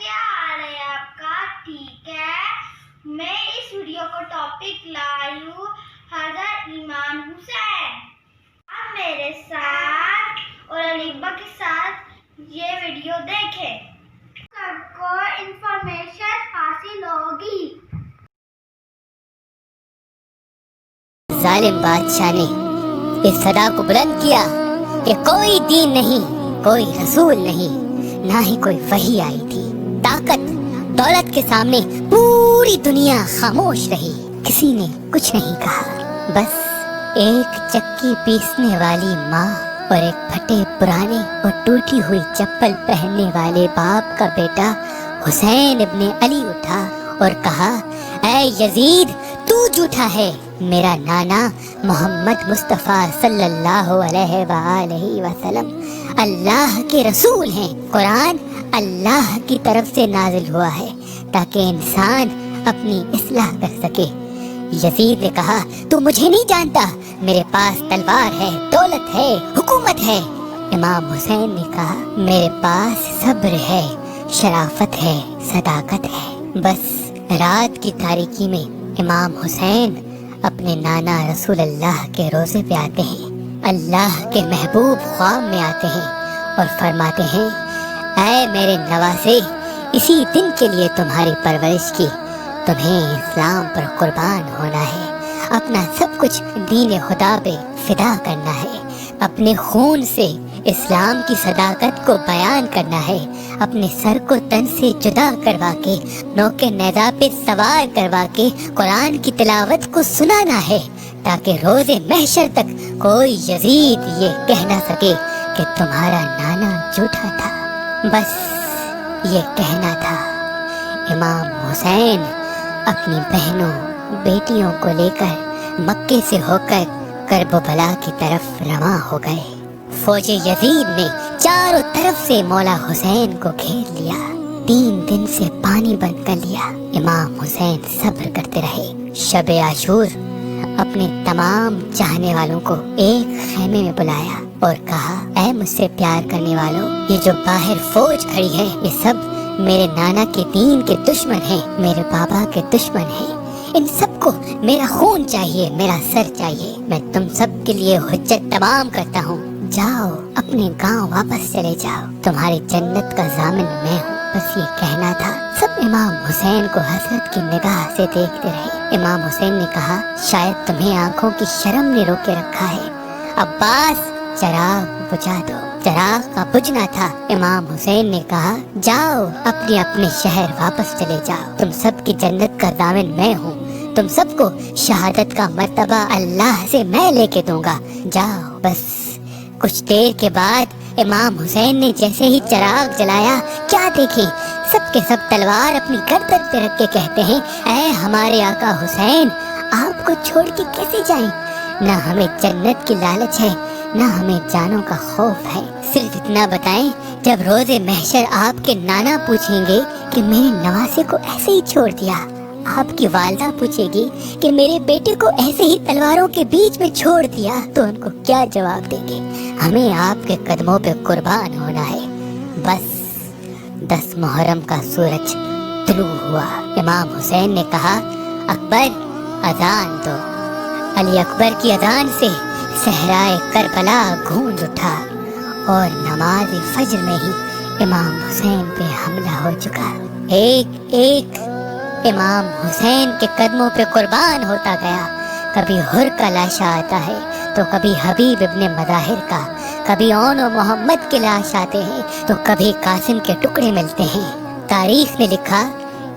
کیا حال ہے آپ کا؟ ٹھیک ہے۔ میں اس ویڈیو کو ٹاپک لائی ہوں حضرت امام حسین۔ آپ میرے ساتھ اور علی ابا کے ساتھ یہ ویڈیو دیکھیں، سب کو انفارمیشن حاصل ہوگی۔ ظالم بادشاہ نے اس صدا کو بلند کیا کہ کوئی دین نہیں، کوئی رسول نہیں، نہ ہی کوئی وحی آئی تھی۔ طاقت دولت کے سامنے پوری دنیا خاموش رہی، کسی نے کچھ نہیں کہا۔ بس ایک چکی پیسنے والی ماں اور ایک پھٹے پرانے اور ٹوٹی ہوئی چپل پہننے والے باپ کا بیٹا حسین ابن علی اٹھا اور کہا، اے یزید، تو جھوٹا ہے، میرا نانا محمد مصطفیٰ صلی اللہ علیہ وآلہ وسلم اللہ کے رسول ہیں۔ قرآن اللہ کی طرف سے نازل ہوا ہے تاکہ انسان اپنی اصلاح کر سکے۔ یزید نے کہا، تو مجھے نہیں جانتا، میرے پاس تلوار ہے، دولت ہے، حکومت ہے۔ امام حسین نے کہا، میرے پاس صبر ہے، شرافت ہے، صداقت ہے۔ بس رات کی تاریکی میں امام حسین اپنے نانا رسول اللہ کے روضے پہ آتے ہیں۔ اللہ کے محبوب خواب میں آتے ہیں اور فرماتے ہیں، اے میرے نواسے، اسی دن کے لیے تمہاری پرورش کی، تمہیں اسلام پر قربان ہونا ہے، اپنا سب کچھ دین خدا پہ فدا کرنا ہے، اپنے خون سے اسلام کی صداقت کو بیان کرنا ہے، اپنے سر کو تن سے جدا کروا کے نوکے نیزا پہ سوار کروا کے قرآن کی تلاوت کو سنانا ہے، تاکہ روز محشر تک کوئی یزید یہ کہہ نہ سکے کہ تمہارا نانا جھوٹا تھا۔ بس یہ کہنا تھا۔ امام حسین اپنی بہنوں بیٹیوں کو لے کر مکے سے ہو کر کربلا کی طرف رواں ہو گئے۔ فوج یزید نے چاروں طرف سے مولا حسین کو گھیر لیا، 3 دن سے پانی بند کر لیا۔ امام حسین صبر کرتے رہے۔ شب عاشور اپنے تمام چاہنے والوں کو ایک خیمے میں بلایا اور کہا، اے مجھ سے پیار کرنے والوں، یہ جو باہر فوج کھڑی ہے یہ سب میرے نانا کے دین کے دشمن ہیں، میرے بابا کے دشمن ہیں، ان سب کو میرا خون چاہیے، میرا سر چاہیے۔ میں تم سب کے لیے حجت تمام کرتا ہوں، جاؤ اپنے گاؤں واپس چلے جاؤ، تمہاری جنت کا ضامن میں ہوں۔ بس یہ کہنا تھا۔ سب امام حسین کو حسرت کی نگاہ سے دیکھتے رہے۔ امام حسین نے کہا، شاید تمہیں آنکھوں کی شرم نے روکے رکھا ہے، عباس چراغ بجھا دو۔ چراغ کا بجھنا تھا۔ امام حسین نے کہا، جاؤ اپنے اپنے شہر واپس چلے جاؤ، تم سب کی جنت کا ضامن میں ہوں، تم سب کو شہادت کا مرتبہ اللہ سے میں لے کے دوں گا، جاؤ۔ بس کچھ دیر کے بعد امام حسین نے جیسے ہی چراغ جلایا، کیا دیکھیں، سب کے سب تلوار اپنی گردن پہ رکھ کے کہتے ہیں، اے ہمارے آقا حسین، آپ کو چھوڑ کے کیسے جائیں؟ نہ ہمیں جنت کی لالچ ہے، نہ ہمیں جانوں کا خوف ہے، صرف اتنا بتائیں، جب روز محشر آپ کے نانا پوچھیں گے کہ میرے نواسے کو ایسے ہی چھوڑ دیا، آپ کی والدہ پوچھے گی کہ میرے بیٹے کو ایسے ہی تلواروں کے بیچ میں چھوڑ دیا، تو ان کو کیا جواب دیں گے؟ ہمیں آپ کے قدموں پہ قربان ہونا ہے۔ بس 10 محرم کا سورج طلوع ہوا۔ امام حسین نے کہا، اکبر اذان دو۔ علی اکبر کی اذان سے صحرائے کربلا گونج اٹھا اور نماز فجر میں ہی امام حسین پہ حملہ ہو چکا۔ ایک ایک امام حسین کے قدموں پہ قربان ہوتا گیا۔ کبھی حر کا لاشا آتا ہے تو کبھی حبیب ابن مظاہر کا، کبھی اون و محمد کے لاش آتے ہیں تو کبھی قاسم کے ٹکڑے ملتے ہیں۔ تاریخ نے لکھا،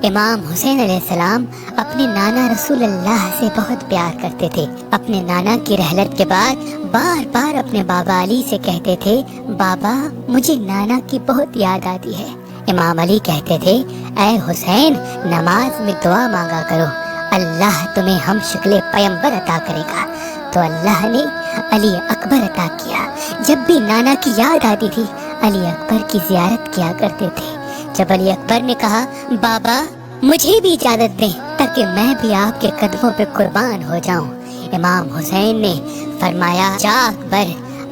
امام حسین علیہ السلام اپنے نانا رسول اللہ سے بہت پیار کرتے تھے۔ اپنے نانا کی رحلت کے بعد بار بار اپنے بابا علی سے کہتے تھے، بابا مجھے نانا کی بہت یاد آتی ہے۔ امام علی کہتے تھے، اے حسین نماز میں دعا مانگا کرو، اللہ تمہیں ہم شکل پیمبر عطا کرے گا۔ تو اللہ نے علی اکبر عطا کیا۔ جب بھی نانا کی یاد آتی تھی علی اکبر کی زیارت کیا کرتے تھے۔ جب علی اکبر نے کہا، بابا مجھے بھی اجازت دیں تاکہ میں بھی آپ کے قدموں پہ قربان ہو جاؤں، امام حسین نے فرمایا، جا اکبر،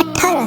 18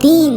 3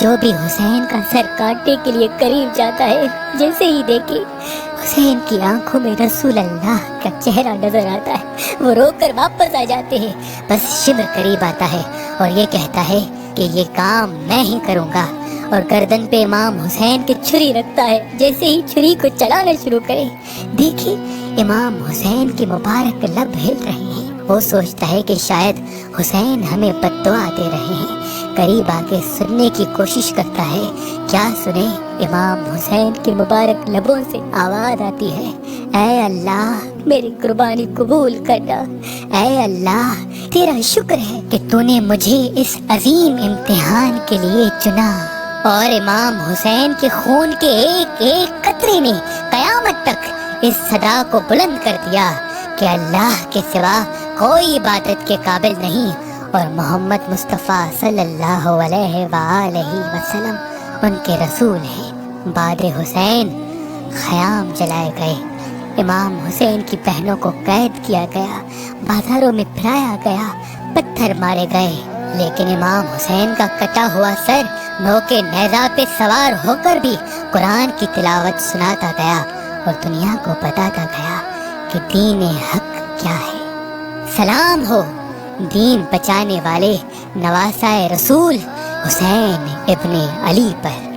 جو بھی حسین کا سر کاٹنے کے لیے قریب جاتا ہے، جیسے ہی دیکھے حسین کی آنکھوں میں رسول اللہ کا چہرہ نظر آتا ہے، وہ رو کر واپس آ جاتے ہیں۔ بس شمر قریب آتا ہے اور یہ کہتا ہے کہ یہ کام میں ہی کروں گا، اور گردن پہ امام حسین کی چھری رکھتا ہے۔ جیسے ہی چھری کو چلانا شروع کرے، دیکھیں امام حسین کے مبارک لب ہل رہے ہیں۔ وہ سوچتا ہے کہ شاید حسین ہمیں بد دعا دے رہے ہیں۔ قریب آ کے سننے کی کوشش کرتا ہے، کیا سنے؟ امام حسین کے مبارک لبوں سے آواز آتی ہے، اے اللہ میری قربانی قبول کرنا، اے اللہ تیرا شکر ہے کہ تو نے مجھے اس عظیم امتحان کے لیے چنا۔ اور امام حسین کے خون کے ایک ایک قطرے نے قیامت تک اس صدا کو بلند کر دیا کہ اللہ کے سوا کوئی عبادت کے قابل نہیں، اور محمد مصطفیٰ صلی اللہ علیہ وآلہ وسلم ان کے رسول ہیں۔ بعد حسین خیام جلائے گئے، امام حسین کی بہنوں کو قید کیا گیا، بازاروں میں پھرایا گیا، پتھر مارے گئے، لیکن امام حسین کا کٹا ہوا سر نوکے نیزہ پہ سوار ہو کر بھی قرآن کی تلاوت سناتا گیا اور دنیا کو بتاتا گیا کہ دین حق کیا ہے۔ سلام ہو دین بچانے والے نواسۂ رسول حسین ابن علی پر۔